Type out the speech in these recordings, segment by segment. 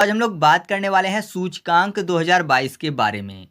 आज हम लोग बात करने वाले हैं सूचकांक 2022 के बारे में।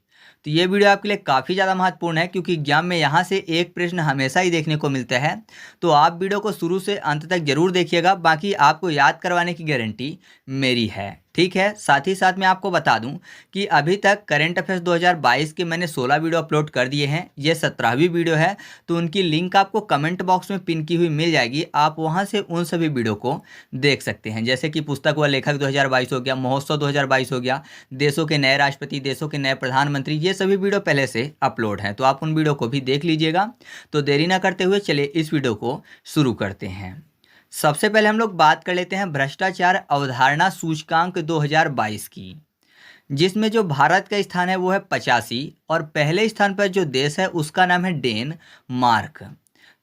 तो ये वीडियो आपके लिए काफ़ी ज़्यादा महत्वपूर्ण है क्योंकि एग्जाम में यहाँ से एक प्रश्न हमेशा ही देखने को मिलता है। तो आप वीडियो को शुरू से अंत तक जरूर देखिएगा, बाकी आपको याद करवाने की गारंटी मेरी है, ठीक है। साथ ही साथ मैं आपको बता दूं कि अभी तक करंट अफेयर्स 2022 के मैंने 16 वीडियो अपलोड कर दिए हैं। ये 17वीं वीडियो है, तो उनकी लिंक आपको कमेंट बॉक्स में पिन की हुई मिल जाएगी। आप वहां से उन सभी वीडियो को देख सकते हैं, जैसे कि पुस्तक व लेखक 2022 हो गया, महोत्सव 2022 हो गया, देशों के नए राष्ट्रपति, देशों के नए प्रधानमंत्री, ये सभी वीडियो पहले से अपलोड हैं, तो आप उन वीडियो को भी देख लीजिएगा। तो देरी ना करते हुए चलिए इस वीडियो को शुरू करते हैं। सबसे पहले हम लोग बात कर लेते हैं भ्रष्टाचार अवधारणा सूचकांक 2022 की, जिसमें जो भारत का स्थान है वो है 85 और पहले स्थान पर जो देश है उसका नाम है डेनमार्क।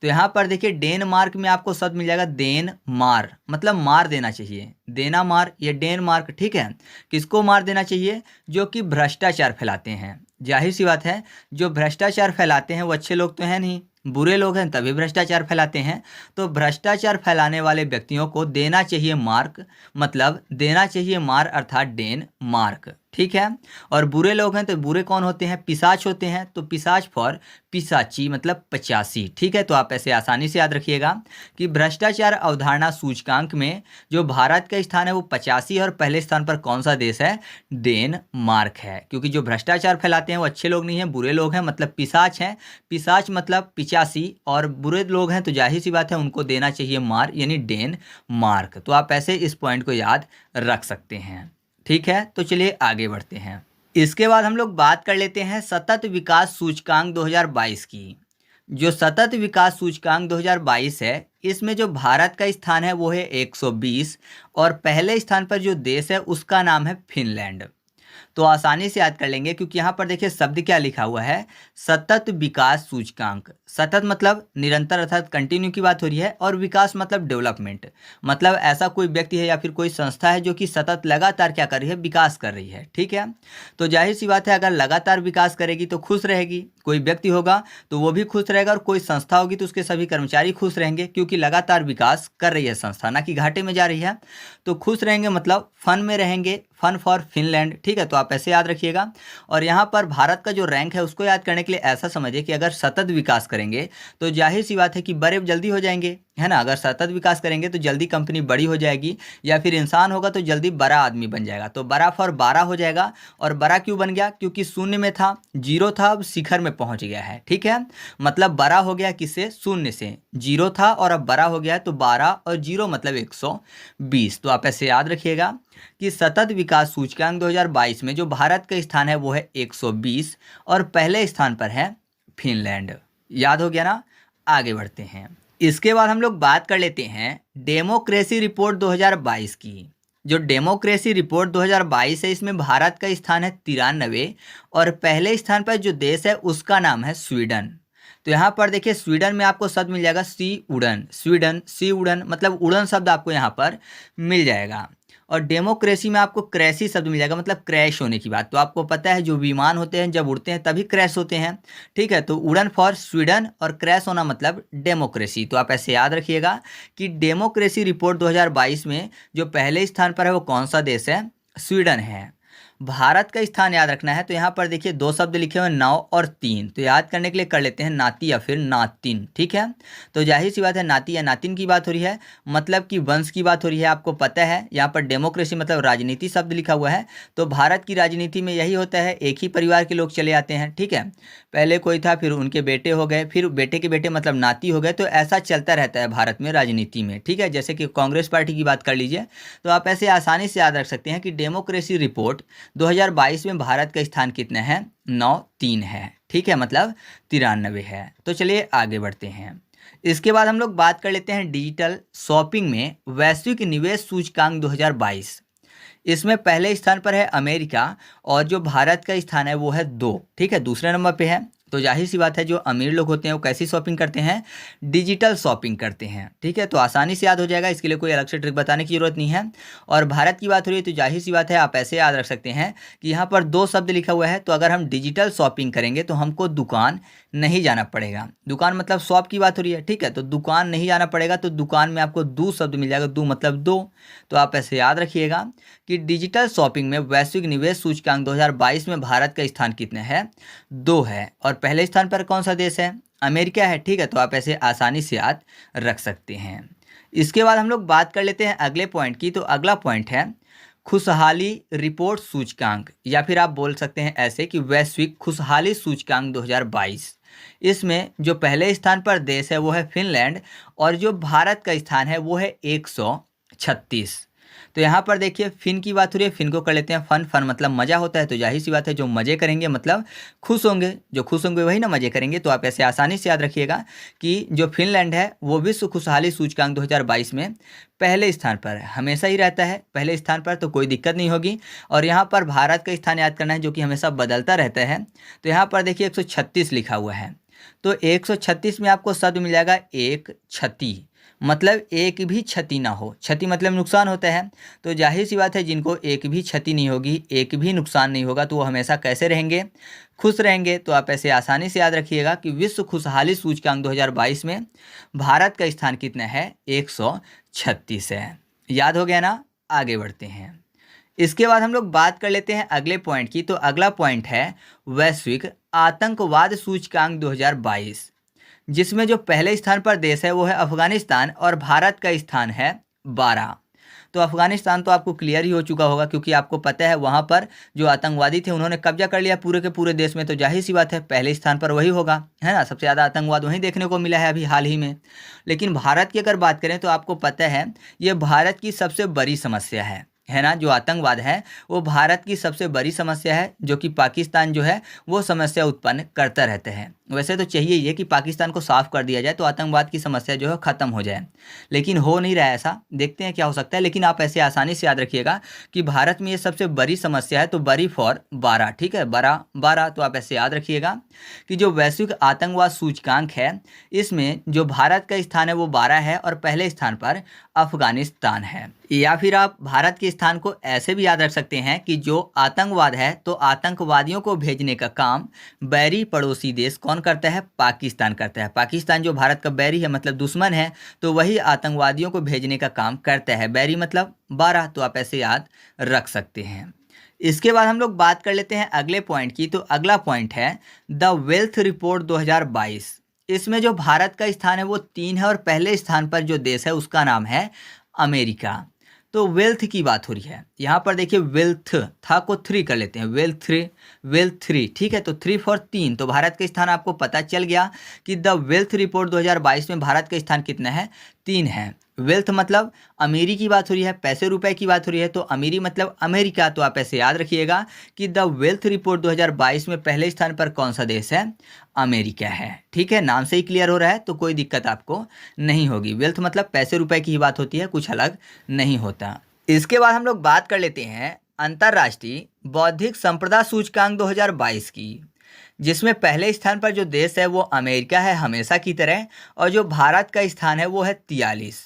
तो यहाँ पर देखिए डेनमार्क में आपको शब्द मिल जाएगा देन मार, मतलब मार देना चाहिए, देना मार, ये डेनमार्क, ठीक है। किसको मार देना चाहिए? जो कि भ्रष्टाचार फैलाते हैं। जाहिर सी बात है, जो भ्रष्टाचार फैलाते हैं वो अच्छे लोग तो हैं नहीं, बुरे लोग हैं तभी भ्रष्टाचार फैलाते हैं। तो भ्रष्टाचार फैलाने वाले व्यक्तियों को देना चाहिए मार्क, मतलब देना चाहिए मार, अर्थात डेन मार्क, ठीक है। और बुरे लोग हैं तो बुरे कौन होते हैं? पिशाच होते हैं, तो पिशाच फॉर पिशाची, मतलब 85, ठीक है। तो आप ऐसे आसानी से याद रखिएगा कि भ्रष्टाचार अवधारणा सूचकांक में जो भारत का स्थान है वो 85 और पहले स्थान पर कौन सा देश है? डेनमार्क है। क्योंकि जो भ्रष्टाचार फैलाते हैं वो अच्छे लोग नहीं हैं, बुरे लोग हैं, मतलब पिशाच हैं। पिशाच मतलब 85 और बुरे लोग हैं, तो जाहिर सी बात है उनको देना चाहिए मार, यानी डेनमार्क। तो आप ऐसे इस पॉइंट को याद रख सकते हैं, ठीक है। तो चलिए आगे बढ़ते हैं। इसके बाद हम लोग बात कर लेते हैं सतत विकास सूचकांक 2022 की। जो सतत विकास सूचकांक 2022 है, इसमें जो भारत का स्थान है वो है 120 और पहले स्थान पर जो देश है उसका नाम है फिनलैंड। तो आसानी से याद कर लेंगे क्योंकि यहाँ पर देखिए शब्द क्या लिखा हुआ है, सतत विकास सूचकांक। सतत मतलब निरंतर अर्थात कंटिन्यू की बात हो रही है, और विकास मतलब डेवलपमेंट, मतलब ऐसा कोई व्यक्ति है या फिर कोई संस्था है जो कि सतत लगातार क्या कर रही है? विकास कर रही है, ठीक है। तो जाहिर सी बात है अगर लगातार विकास करेगी तो खुश रहेगी, कोई व्यक्ति होगा तो वो भी खुश रहेगा, और कोई संस्था होगी तो उसके सभी कर्मचारी खुश रहेंगे, क्योंकि लगातार विकास कर रही है संस्था, ना कि घाटे में जा रही है। तो खुश रहेंगे मतलब फन में रहेंगे, फन फॉर फिनलैंड, ठीक है। तो आप ऐसे याद रखिएगा। और यहाँ पर भारत का जो रैंक है उसको याद करने के लिए ऐसा समझिए कि अगर सतत विकास करेंगे तो जाहिर सी बात है कि बड़े जल्दी हो जाएंगे, है ना। अगर सतत विकास करेंगे तो जल्दी कंपनी बड़ी हो जाएगी, या फिर इंसान होगा तो जल्दी बड़ा आदमी बन जाएगा। तो बड़ा फॉर 12 हो जाएगा। और बड़ा क्यों बन गया? क्योंकि शून्य में था, जीरो था, अब शिखर में पहुंच गया है, ठीक है। मतलब बड़ा हो गया किससे? शून्य से। जीरो था और अब बड़ा हो गया, तो 12 और जीरो मतलब 120। तो आप ऐसे याद रखिएगा कि सतत विकास सूचकांक 2022 में जो भारत का स्थान है वो है 120 और पहले स्थान पर है फिनलैंड। याद हो गया ना? आगे बढ़ते हैं। इसके बाद हम लोग बात कर लेते हैं डेमोक्रेसी रिपोर्ट 2022 की। जो डेमोक्रेसी रिपोर्ट 2022 है, इसमें भारत का स्थान है 93 और पहले स्थान पर जो देश है उसका नाम है स्वीडन। तो यहाँ पर देखिए स्वीडन में आपको शब्द मिल जाएगा सी उड़न, स्वीडन सी उड़न, मतलब उड़न शब्द आपको यहाँ पर मिल जाएगा। और डेमोक्रेसी में आपको क्रैशी शब्द मिल जाएगा, मतलब क्रैश होने की बात। तो आपको पता है जो विमान होते हैं जब उड़ते हैं तभी क्रैश होते हैं, ठीक है। तो उड़न फॉर स्वीडन और क्रैश होना मतलब डेमोक्रेसी। तो आप ऐसे याद रखिएगा कि डेमोक्रेसी रिपोर्ट 2022 में जो पहले स्थान पर है वो कौन सा देश है? स्वीडन है। भारत का स्थान याद रखना है, तो यहाँ पर देखिए दो शब्द लिखे हुए नौ और तीन, तो याद करने के लिए कर लेते हैं नाती या फिर नातिन, ठीक है। तो जाहिर सी बात है नाती या नातिन की बात हो रही है, मतलब कि वंश की बात हो रही है। आपको पता है यहाँ पर डेमोक्रेसी मतलब राजनीति शब्द लिखा हुआ है, तो भारत की राजनीति में यही होता है, एक ही परिवार के लोग चले आते हैं, ठीक है। पहले कोई था, फिर उनके बेटे हो गए, फिर बेटे के बेटे मतलब नाती हो गए। तो ऐसा चलता रहता है भारत में राजनीति में, ठीक है। जैसे कि कांग्रेस पार्टी की बात कर लीजिए, तो आप ऐसे आसानी से याद रख सकते हैं कि डेमोक्रेसी रिपोर्ट 2022 में भारत का स्थान कितना है? 93 है, ठीक है, मतलब 93 है। तो चलिए आगे बढ़ते हैं। इसके बाद हम लोग बात कर लेते हैं डिजिटल शॉपिंग में वैश्विक निवेश सूचकांक 2022। इसमें पहले स्थान पर है अमेरिका और जो भारत का स्थान है वो है 2, ठीक है, दूसरे नंबर पे है। तो जाहिर सी बात है जो अमीर लोग होते हैं वो कैसी शॉपिंग करते हैं, डिजिटल शॉपिंग करते हैं। ठीक है, तो आसानी से याद हो जाएगा, इसके लिए कोई अलग से ट्रिक बताने की जरूरत नहीं है। और भारत की बात हो रही है तो जाहिर सी बात है आप ऐसे याद रख सकते हैं कि यहाँ पर दो शब्द लिखा हुआ है, तो अगर हम डिजिटल शॉपिंग करेंगे तो हमको दुकान नहीं जाना पड़ेगा। दुकान मतलब शॉप की बात हो रही है, ठीक है, तो दुकान नहीं जाना पड़ेगा, तो दुकान में आपको दो शब्द मिल जाएगा, दो मतलब दो। तो आप ऐसे याद रखिएगा कि डिजिटल शॉपिंग में वैश्विक निवेश सूचकांक 2022 में भारत का स्थान कितने है, 2 है। और पहले स्थान पर कौन सा देश है, अमेरिका है। ठीक है, तो आप ऐसे आसानी से याद रख सकते हैं। इसके बाद हम लोग बात कर लेते हैं अगले पॉइंट की। तो अगला पॉइंट है खुशहाली रिपोर्ट सूचकांक, या फिर आप बोल सकते हैं ऐसे कि वैश्विक खुशहाली सूचकांक 2022। इसमें जो पहले स्थान पर देश है वो है फिनलैंड, और जो भारत का स्थान है वो है 136। तो यहाँ पर देखिए फिन की बात हो रही है, फिन को कर लेते हैं फन। फन मतलब मज़ा होता है, तो जाहिर सी बात है जो मज़े करेंगे मतलब खुश होंगे, जो खुश होंगे वही ना मज़े करेंगे। तो आप ऐसे आसानी से याद रखिएगा कि जो फिनलैंड है वो विश्व खुशहाली सूचकांक 2022 में पहले स्थान पर हमेशा ही रहता है, पहले स्थान पर, तो कोई दिक्कत नहीं होगी। और यहाँ पर भारत का स्थान याद करना है जो कि हमेशा बदलता रहता है। तो यहाँ पर देखिए 136 लिखा हुआ है, तो 136 में आपको शब्द मिल जाएगा एक क्षति, मतलब एक भी क्षति ना हो। क्षति मतलब नुकसान होता है, तो जाहिर सी बात है जिनको एक भी क्षति नहीं होगी, एक भी नुकसान नहीं होगा, तो वो हमेशा कैसे रहेंगे, खुश रहेंगे। तो आप ऐसे आसानी से याद रखिएगा कि विश्व खुशहाली सूचकांक 2022 में भारत का स्थान कितना है, 136 है। याद हो गया ना, आगे बढ़ते हैं। इसके बाद हम लोग बात कर लेते हैं अगले पॉइंट की। तो अगला पॉइंट है वैश्विक आतंकवाद सूचकांक 2022, जिसमें जो पहले स्थान पर देश है वो है अफगानिस्तान, और भारत का स्थान है 12। तो अफगानिस्तान तो आपको क्लियर ही हो चुका होगा, क्योंकि आपको पता है वहाँ पर जो आतंकवादी थे उन्होंने कब्जा कर लिया पूरे के पूरे देश में, तो जाहिर सी बात है पहले स्थान पर वही होगा, है ना। सबसे ज़्यादा आतंकवाद वहीं देखने को मिला है अभी हाल ही में। लेकिन भारत की अगर बात करें तो आपको पता है ये भारत की सबसे बड़ी समस्या है ना। जो आतंकवाद है वो भारत की सबसे बड़ी समस्या है, जो कि पाकिस्तान जो है वो समस्या उत्पन्न करता रहता है। वैसे तो चाहिए ये कि पाकिस्तान को साफ कर दिया जाए तो आतंकवाद की समस्या जो है ख़त्म हो जाए, लेकिन हो नहीं रहा है ऐसा। देखते हैं क्या हो सकता है, लेकिन आप ऐसे आसानी से याद रखिएगा कि भारत में ये सबसे बड़ी समस्या है, तो बड़ी फॉर 12, ठीक है, 12। तो आप ऐसे याद रखिएगा कि जो वैश्विक आतंकवाद सूचकांक है इसमें जो भारत का स्थान है वो 12 है, और पहले स्थान पर अफगानिस्तान है। या फिर आप भारत के स्थान को ऐसे भी याद रख सकते हैं कि जो आतंकवाद है तो आतंकवादियों को भेजने का काम बैरी पड़ोसी देश कौन करता है, पाकिस्तान करता है। पाकिस्तान जो भारत का बैरी है मतलब दुश्मन है, तो वही आतंकवादियों को भेजने का काम करता है। बैरी मतलब 12, तो आप ऐसे याद रख सकते हैं। इसके बाद हम लोग बात कर लेते हैं अगले पॉइंट की। तो अगला पॉइंट है द वेल्थ रिपोर्ट 2022। इसमें जो भारत का स्थान है वो 3 है, और पहले स्थान पर जो देश है उसका नाम है अमेरिका। तो वेल्थ की बात हो रही है यहाँ पर, देखिए वेल्थ था को 3 कर लेते हैं, वेल्थ 3, ठीक है, तो 3 फॉर 3। तो भारत का स्थान आपको पता चल गया कि द वेल्थ रिपोर्ट 2022 में भारत का स्थान कितना है, 3 है। वेल्थ मतलब अमीरी की बात हो रही है, पैसे रुपए की बात हो रही है, तो अमीरी मतलब अमेरिका। तो आप ऐसे याद रखिएगा कि द वेल्थ रिपोर्ट 2022 में पहले स्थान पर कौन सा देश है, अमेरिका है। ठीक है, नाम से ही क्लियर हो रहा है, तो कोई दिक्कत आपको नहीं होगी। वेल्थ मतलब पैसे रुपए की ही बात होती है, कुछ अलग नहीं होता। इसके बाद हम लोग बात कर लेते हैं अंतर्राष्ट्रीय बौद्धिक संपदा सूचकांक 2022 की, जिसमें पहले स्थान पर जो देश है वो अमेरिका है हमेशा की तरह, और जो भारत का स्थान है वो है 43।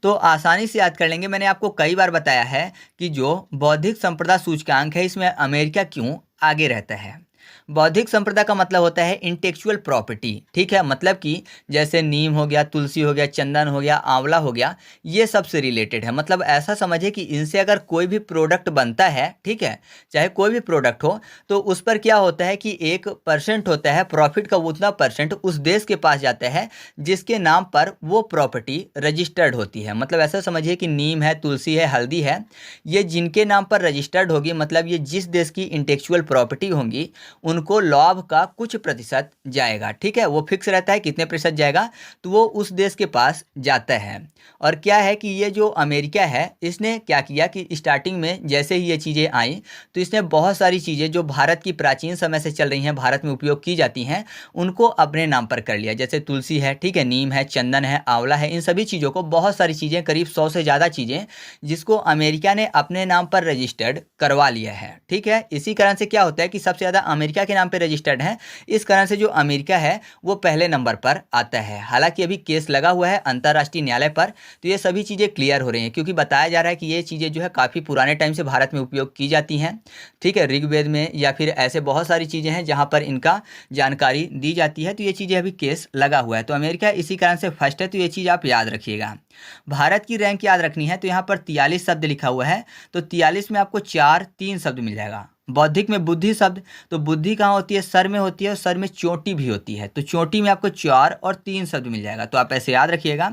तो आसानी से याद कर लेंगे। मैंने आपको कई बार बताया है कि जो बौद्धिक संपदा सूचकांक है इसमें अमेरिका क्यों आगे रहता है। बौद्धिक संपदा का मतलब होता है इंटेलेक्चुअल प्रॉपर्टी, ठीक है, मतलब कि जैसे नीम हो गया, तुलसी हो गया, चंदन हो गया, आंवला हो गया, ये सब से रिलेटेड है। मतलब ऐसा समझिए कि इनसे अगर कोई भी प्रोडक्ट बनता है, ठीक है, चाहे कोई भी प्रोडक्ट हो, तो उस पर क्या होता है कि 1% होता है प्रॉफिट का, उतना परसेंट उस देश के पास जाता है जिसके नाम पर वो प्रॉपर्टी रजिस्टर्ड होती है। मतलब ऐसा समझिए कि नीम है, तुलसी है, हल्दी है, ये जिनके नाम पर रजिस्टर्ड होगी, मतलब ये जिस देश की इंटेलेक्चुअल प्रॉपर्टी होंगी उनको लाभ का कुछ प्रतिशत जाएगा। ठीक है, वो फिक्स रहता है कितने प्रतिशत जाएगा, तो वो उस देश के पास जाता है। और क्या है कि ये जो अमेरिका है इसने क्या किया कि स्टार्टिंग में जैसे ही ये चीज़ें आई तो इसने बहुत सारी चीज़ें जो भारत की प्राचीन समय से चल रही हैं, भारत में उपयोग की जाती हैं, उनको अपने नाम पर कर लिया। जैसे तुलसी है, ठीक है, नीम है, चंदन है, आंवला है, इन सभी चीज़ों को, बहुत सारी चीज़ें, करीब 100 से ज़्यादा चीज़ें जिसको अमेरिका ने अपने नाम पर रजिस्टर्ड करवा लिया है। ठीक है, इसी कारण से क्या होता है कि सबसे ज़्यादा अमेरिका के नाम पे रजिस्टर्ड हैं, इस कारण से जो अमेरिका है वो पहले नंबर पर आता है। हालांकि अभी केस लगा हुआ है अंतर्राष्ट्रीय न्यायालय पर, तो ये सभी चीज़ें क्लियर हो रही हैं क्योंकि बताया जा रहा है कि ये चीज़ें जो है काफ़ी पुराने टाइम से भारत में उपयोग की जाती हैं। ठीक है, ऋग्वेद में या फिर ऐसे बहुत सारी चीज़ें हैं जहाँ पर इनका जानकारी दी जाती है। तो ये चीज़ें अभी केस लगा हुआ है, तो अमेरिका इसी कारण से फर्स्ट है, तो ये चीज़ आप याद रखिएगा। भारत की रैंक याद रखनी है तो यहाँ पर 43 शब्द लिखा हुआ है, तो 43 में आपको 3 शब्द मिल जाएगा। बौद्धिक में बुद्धि शब्द, तो बुद्धि कहाँ होती है, सर में होती है, और सर में चोटी भी होती है, तो चोटी में आपको 4 और 3 शब्द मिल जाएगा। तो आप ऐसे याद रखिएगा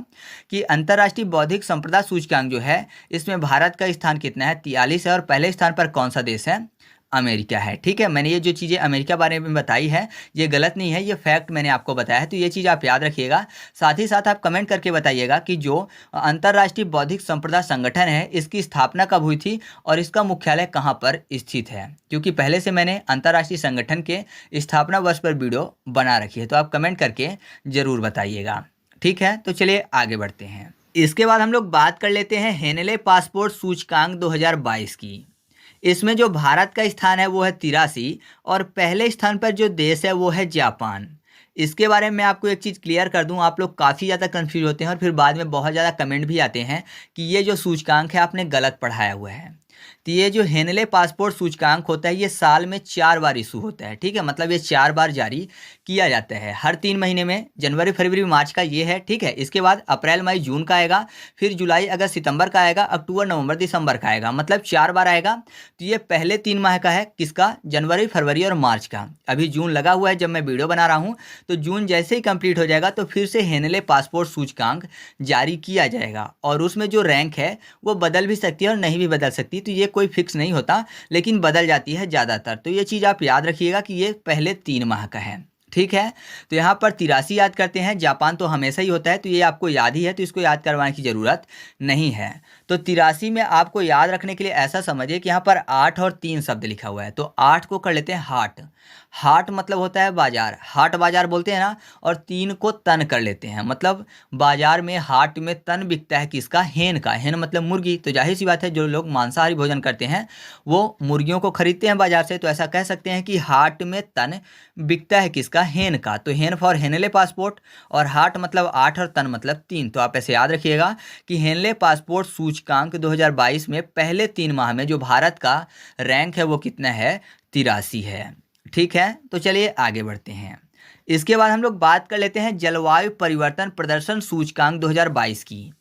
कि अंतर्राष्ट्रीय बौद्धिक संपदा सूचकांक जो है इसमें भारत का स्थान कितना है, 43 है, और पहले स्थान पर कौन सा देश है, अमेरिका है। ठीक है, मैंने ये जो चीज़ें अमेरिका बारे में बताई है ये गलत नहीं है, ये फैक्ट मैंने आपको बताया है, तो ये चीज़ आप याद रखिएगा। साथ ही साथ आप कमेंट करके बताइएगा कि जो अंतर्राष्ट्रीय बौद्धिक संपदा संगठन है इसकी स्थापना कब हुई थी और इसका मुख्यालय कहाँ पर स्थित है, क्योंकि पहले से मैंने अंतर्राष्ट्रीय संगठन के स्थापना वर्ष पर वीडियो बना रखी है, तो आप कमेंट करके ज़रूर बताइएगा। ठीक है, तो चलिए आगे बढ़ते हैं। इसके बाद हम लोग बात कर लेते हैं हेनले पासपोर्ट सूचकांक 2022 की। इसमें जो भारत का स्थान है वो है 83, और पहले स्थान पर जो देश है वो है जापान। इसके बारे में मैं आपको एक चीज़ क्लियर कर दूं, आप लोग काफ़ी ज़्यादा कंफ्यूज होते हैं और फिर बाद में बहुत ज़्यादा कमेंट भी आते हैं कि ये जो सूचकांक है आपने गलत पढ़ाया हुआ है। तो ये जो हेनले पासपोर्ट सूचकांक होता है ये साल में 4 बार इशू होता है। ठीक है, मतलब ये 4 बार जारी किया जाता है, हर 3 महीने में, जनवरी फरवरी मार्च का ये है। ठीक है, इसके बाद अप्रैल मई जून का आएगा, फिर जुलाई अगस्त सितंबर का आएगा, अक्टूबर नवंबर दिसंबर का आएगा, मतलब 4 बार आएगा। तो ये पहले 3 माह का है, किसका, जनवरी फरवरी और मार्च का। अभी जून लगा हुआ है जब मैं वीडियो बना रहा हूँ, तो जून जैसे ही कंप्लीट हो जाएगा तो फिर से हेनले पासपोर्ट सूचकांक जारी किया जाएगा, और उसमें जो रैंक है वो बदल भी सकती है और नहीं भी बदल सकती, तो ये कोई फिक्स नहीं होता, लेकिन बदल जाती है ज़्यादातर। तो ये चीज़ आप याद रखिएगा कि ये पहले 3 माह का है। ठीक है, तो यहाँ पर 83 याद करते हैं, जापान तो हमेशा ही होता है, तो ये आपको याद ही है, तो इसको याद करवाने की ज़रूरत नहीं है। तो 83 में आपको याद रखने के लिए ऐसा समझिए कि यहाँ पर 8 और 3 शब्द लिखा हुआ है, तो 8 को कर लेते हैं हाट। हाट मतलब होता है बाजार, हाट बाजार बोलते हैं ना, और 3 को तन कर लेते हैं, मतलब बाजार में, हाट में तन बिकता है किसका, हेन का। हेन मतलब मुर्गी, तो जाहिर सी बात है जो लोग मांसाहारी भोजन करते हैं वो मुर्गियों को खरीदते हैं बाजार से, तो ऐसा कह सकते हैं कि हाट में तन बिकता है किसका, हेन का। तो हेन फॉर हेनले पासपोर्ट, और हाट मतलब 8 और तन मतलब 3। तो आप ऐसे याद रखिएगा कि हेनले पासपोर्ट सूचकांक 2022 में पहले 3 माह में जो भारत का रैंक है वो कितना है, 83 है। ठीक है, तो चलिए आगे बढ़ते हैं। इसके बाद हम लोग बात कर लेते हैं जलवायु परिवर्तन प्रदर्शन सूचकांक 2022 की,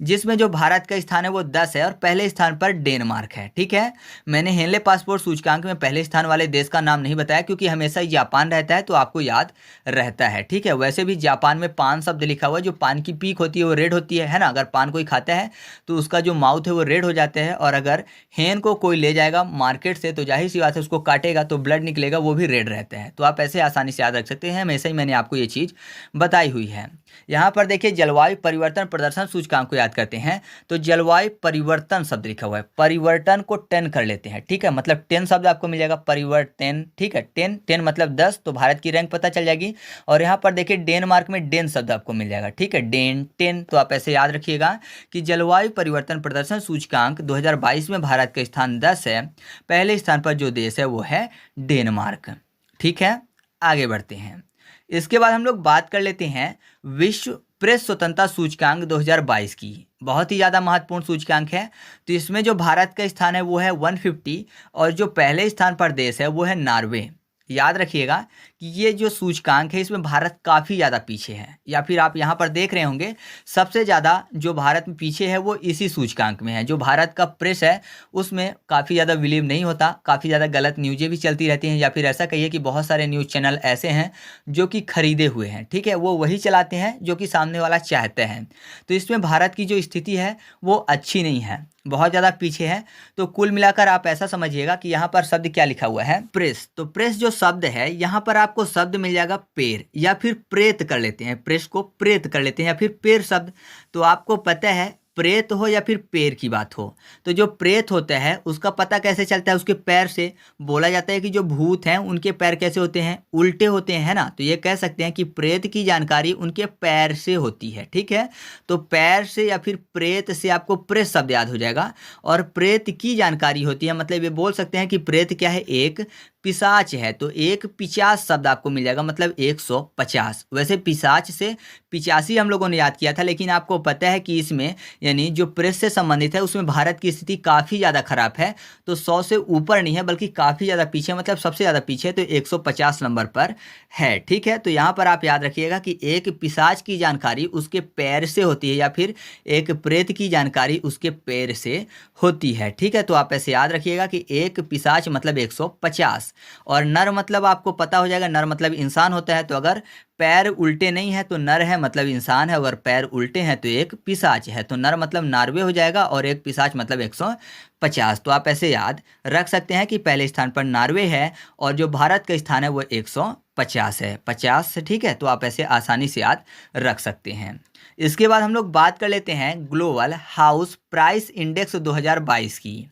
जिसमें जो भारत का स्थान है वो 10 है और पहले स्थान पर डेनमार्क है। ठीक है, मैंने हेनले पासपोर्ट सूचकांक में पहले स्थान वाले देश का नाम नहीं बताया क्योंकि हमेशा ही जापान रहता है, तो आपको याद रहता है। ठीक है, वैसे भी जापान में पान शब्द लिखा हुआ है, जो पान की पीक होती है वो रेड होती है ना, अगर पान कोई खाता है तो उसका जो माउथ है वो रेड हो जाता है, और अगर हेन को कोई ले जाएगा मार्केट से तो जाहिर सी बात है उसको काटेगा तो ब्लड निकलेगा, वो भी रेड रहता है। तो आप ऐसे आसानी से याद रख सकते हैं, हमेशा ही मैंने आपको ये चीज़ बताई हुई है। यहाँ पर देखिए जलवायु परिवर्तन प्रदर्शन सूचकांक को याद करते हैं, तो जलवायु परिवर्तन शब्द लिखा हुआ है, परिवर्तन को 10 कर लेते हैं। ठीक है, मतलब 10 शब्द आपको मिल जाएगा, परिवर्तन। ठीक है, 10 मतलब 10, तो भारत की रैंक पता चल जाएगी। और यहाँ पर देखिए डेनमार्क में डेन शब्द आपको मिल जाएगा। ठीक है, डेन 10, तो आप ऐसे याद रखिएगा कि जलवायु परिवर्तन प्रदर्शन सूचकांक 2022 में भारत का स्थान 10 है, पहले स्थान पर जो देश है वो है डेनमार्क। ठीक है, आगे बढ़ते हैं। इसके बाद हम लोग बात कर लेते हैं विश्व प्रेस स्वतंत्रता सूचकांक 2022 की, बहुत ही ज़्यादा महत्वपूर्ण सूचकांक है। तो इसमें जो भारत का स्थान है वो है 150, और जो पहले स्थान पर देश है वो है नॉर्वे। याद रखिएगा कि ये जो सूचकांक है इसमें भारत काफ़ी ज़्यादा पीछे है, या फिर आप यहाँ पर देख रहे होंगे सबसे ज़्यादा जो भारत में पीछे है वो इसी सूचकांक में है। जो भारत का प्रेस है उसमें काफ़ी ज़्यादा बिलीव नहीं होता, काफ़ी ज़्यादा गलत न्यूज़ें भी चलती रहती हैं, या फिर ऐसा कहिए कि बहुत सारे न्यूज़ चैनल ऐसे हैं जो कि खरीदे हुए हैं। ठीक है, वो वही चलाते हैं जो कि सामने वाला चाहते हैं। तो इसमें भारत की जो स्थिति है वो अच्छी नहीं है, बहुत ज़्यादा पीछे है। तो कुल मिलाकर आप ऐसा समझिएगा कि यहाँ पर शब्द क्या लिखा हुआ है, प्रेस। तो प्रेस जो शब्द है यहाँ पर आपको शब्द मिल जाएगा पेड़, या फिर प्रेत कर लेते हैं, प्रेस को प्रेत कर लेते हैं, या फिर पेड़ शब्द। तो आपको पता है प्रेत हो या फिर पैर की बात हो, तो जो प्रेत होता है उसका पता कैसे चलता है, उसके पैर से। बोला जाता है कि जो भूत हैं उनके पैर कैसे होते हैं, उल्टे होते हैं, है ना। तो ये कह सकते हैं कि प्रेत की जानकारी उनके पैर से होती है। ठीक है, तो पैर से या फिर प्रेत से आपको प्रेत शब्द याद हो जाएगा। और प्रेत की जानकारी होती है, मतलब ये बोल सकते हैं कि प्रेत क्या है, एक पिशाच है तो एक पिचास शब्द आपको मिल जाएगा, मतलब 150। वैसे पिशाच से 85 हम लोगों ने याद किया था, लेकिन आपको पता है कि इसमें यानी जो प्रेस से संबंधित है उसमें भारत की स्थिति काफ़ी ज़्यादा खराब है। तो 100 से ऊपर नहीं है बल्कि काफ़ी ज़्यादा पीछे, मतलब सबसे ज़्यादा पीछे, तो 150 नंबर पर है। ठीक है, तो यहाँ पर आप याद रखिएगा कि एक पिशाच की जानकारी उसके पैर से होती है या फिर एक प्रेत की जानकारी उसके पैर से होती है। ठीक है, तो आप ऐसे याद रखिएगा कि एक पिशाच मतलब 150, और नर मतलब आपको पता हो जाएगा, नर मतलब इंसान होता है। तो अगर पैर उल्टे नहीं है तो नर है मतलब इंसान है, अगर पैर उल्टे हैं तो एक पिशाच है। तो नर मतलब नार्वे हो जाएगा और एक पिशाच मतलब 150। तो आप ऐसे याद रख सकते हैं कि पहले स्थान पर नार्वे है और जो भारत का स्थान है वो 150 है, 50। ठीक है, तो आप ऐसे आसानी से याद रख सकते हैं। इसके बाद हम लोग बात कर लेते हैं ग्लोबल हाउस प्राइस इंडेक्स 2022 की।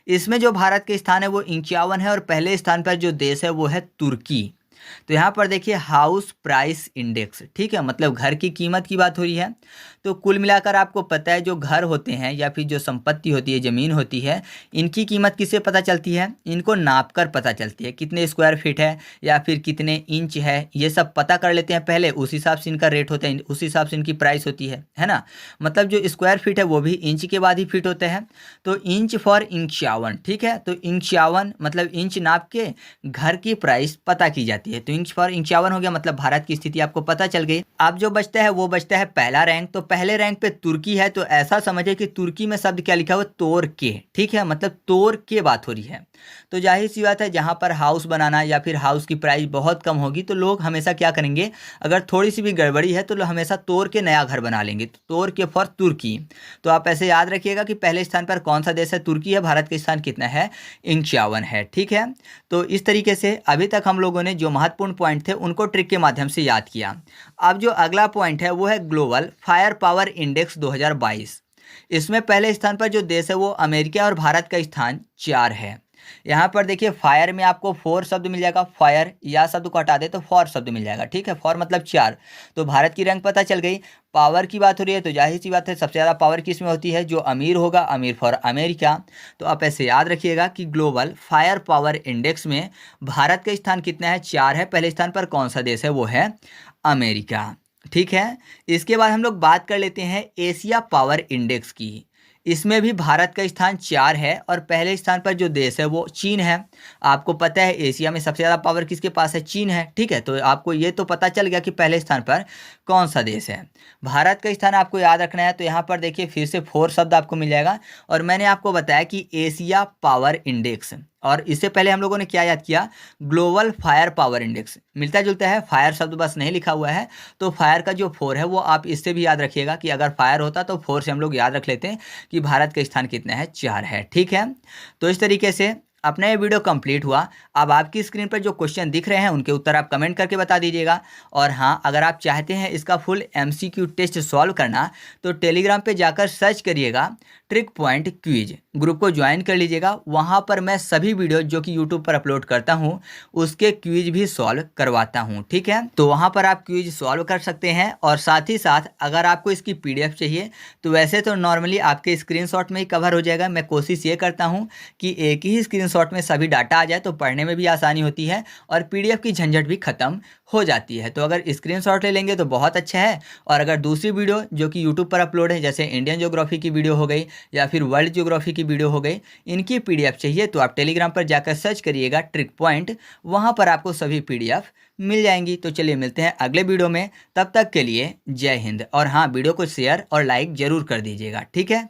इसमें जो भारत के स्थान है वो 51 है और पहले स्थान पर जो देश है वो है तुर्की। तो यहाँ पर देखिए हाउस प्राइस इंडेक्स, ठीक है, मतलब घर की कीमत की बात हो रही है। तो कुल मिलाकर आपको पता है जो घर होते हैं या फिर जो संपत्ति होती है, ज़मीन होती है, इनकी कीमत किससे पता चलती है? इनको नाप कर पता चलती है, कितने स्क्वायर फीट है या फिर कितने इंच है, ये सब पता कर लेते हैं पहले, उस हिसाब से इनका रेट होता है, उस हिसाब से इनकी प्राइस होती है ना। मतलब जो स्क्वायर फीट है वो भी इंच के बाद ही फीट होते हैं। तो इंच फॉर 51, ठीक है, तो 51 मतलब इंच नाप के घर की प्राइस पता की जाती है। तो इंच फॉर 51 हो गया, मतलब भारत की स्थिति आपको पता चल गई। अब जो बचता है वो बचता है पहला रैंक। तो पहले रैंक पे तुर्की है, तो ऐसा समझे कि तुर्की में शब्द क्या लिखा हुआ, तोड़ के, ठीक है, मतलब तोड़ के बात हो रही है। तो जाहिर सी बात है जहां पर हाउस बनाना या फिर हाउस की प्राइस बहुत कम होगी तो लोग हमेशा क्या करेंगे, अगर थोड़ी सी भी गड़बड़ी है तो लोग हमेशा तोड़ के नया घर बना लेंगे। तो तोड़ के फॉर तुर्की। तो आप ऐसे याद रखिएगा कि पहले स्थान पर कौन सा देश है, तुर्की है। भारत का स्थान कितना है, 51 है। ठीक है, तो इस तरीके से अभी तक हम लोगों ने जो महत्वपूर्ण पॉइंट थे उनको ट्रिक के माध्यम से याद किया। अब जो अगला पॉइंट है वो है ग्लोबल फायर पावर इंडेक्स 2022। इसमें पहले स्थान पर जो देश है वो अमेरिका और भारत का स्थान 4 है। यहाँ पर देखिए फायर में आपको 4 शब्द मिल जाएगा, फायर या शब्द को हटा दे तो फॉर शब्द मिल जाएगा। ठीक है, फॉर मतलब 4। तो भारत की रैंक पता चल गई। पावर की बात हो रही है तो जाहिर सी बात है सबसे ज़्यादा पावर किस में होती है, जो अमीर होगा, अमीर फॉर अमेरिका। तो आप ऐसे याद रखिएगा कि ग्लोबल फायर पावर इंडेक्स में भारत का स्थान कितना है, 4 है। पहले स्थान पर कौन सा देश है, वो है अमेरिका। ठीक है, इसके बाद हम लोग बात कर लेते हैं एशिया पावर इंडेक्स की। इसमें भी भारत का स्थान 4 है और पहले स्थान पर जो देश है वो चीन है। आपको पता है एशिया में सबसे ज़्यादा पावर किसके पास है, चीन है। ठीक है, तो आपको ये तो पता चल गया कि पहले स्थान पर कौन सा देश है। भारत का स्थान आपको याद रखना है, तो यहाँ पर देखिए फिर से 4 शब्द आपको मिल जाएगा। और मैंने आपको बताया कि एशिया पावर इंडेक्स, और इससे पहले हम लोगों ने क्या याद किया, ग्लोबल फायर पावर इंडेक्स। मिलता जुलता है, फायर शब्द बस नहीं लिखा हुआ है। तो फायर का जो 4 है वो आप इससे भी याद रखिएगा कि अगर फायर होता तो 4 से हम लोग याद रख लेते हैं कि भारत का स्थान कितना है, 4 है। ठीक है, तो इस तरीके से अपना ये वीडियो कंप्लीट हुआ। अब आपकी स्क्रीन पर जो क्वेश्चन दिख रहे हैं उनके उत्तर आप कमेंट करके बता दीजिएगा। और हाँ, अगर आप चाहते हैं इसका फुल MCQ टेस्ट सॉल्व करना तो टेलीग्राम पे जाकर सर्च करिएगा ट्रिक पॉइंट क्विज, ग्रुप को ज्वाइन कर लीजिएगा। वहाँ पर मैं सभी वीडियो जो कि यूट्यूब पर अपलोड करता हूँ उसके क्विज भी सॉल्व करवाता हूँ। ठीक है, तो वहाँ पर आप क्विज सॉल्व कर सकते हैं। और साथ ही साथ अगर आपको इसकी PDF चाहिए तो वैसे तो नॉर्मली आपके स्क्रीनशॉट में ही कवर हो जाएगा। मैं कोशिश ये करता हूँ कि एक ही स्क्रीनशॉट में सभी डाटा आ जाए तो पढ़ने में भी आसानी होती है और PDF की झंझट भी खत्म हो जाती है। तो अगर स्क्रीनशॉट ले लेंगे तो बहुत अच्छा है। और अगर दूसरी वीडियो जो कि यूट्यूब पर अपलोड है, जैसे इंडियन ज्योग्राफी की वीडियो हो गई या फिर वर्ल्ड ज्योग्राफी की वीडियो हो गई, इनकी PDF चाहिए तो आप टेलीग्राम पर जाकर सर्च करिएगा ट्रिक पॉइंट, वहाँ पर आपको सभी PDF मिल जाएंगी। तो चलिए मिलते हैं अगले वीडियो में, तब तक के लिए जय हिंद। और हाँ, वीडियो को शेयर और लाइक ज़रूर कर दीजिएगा। ठीक है।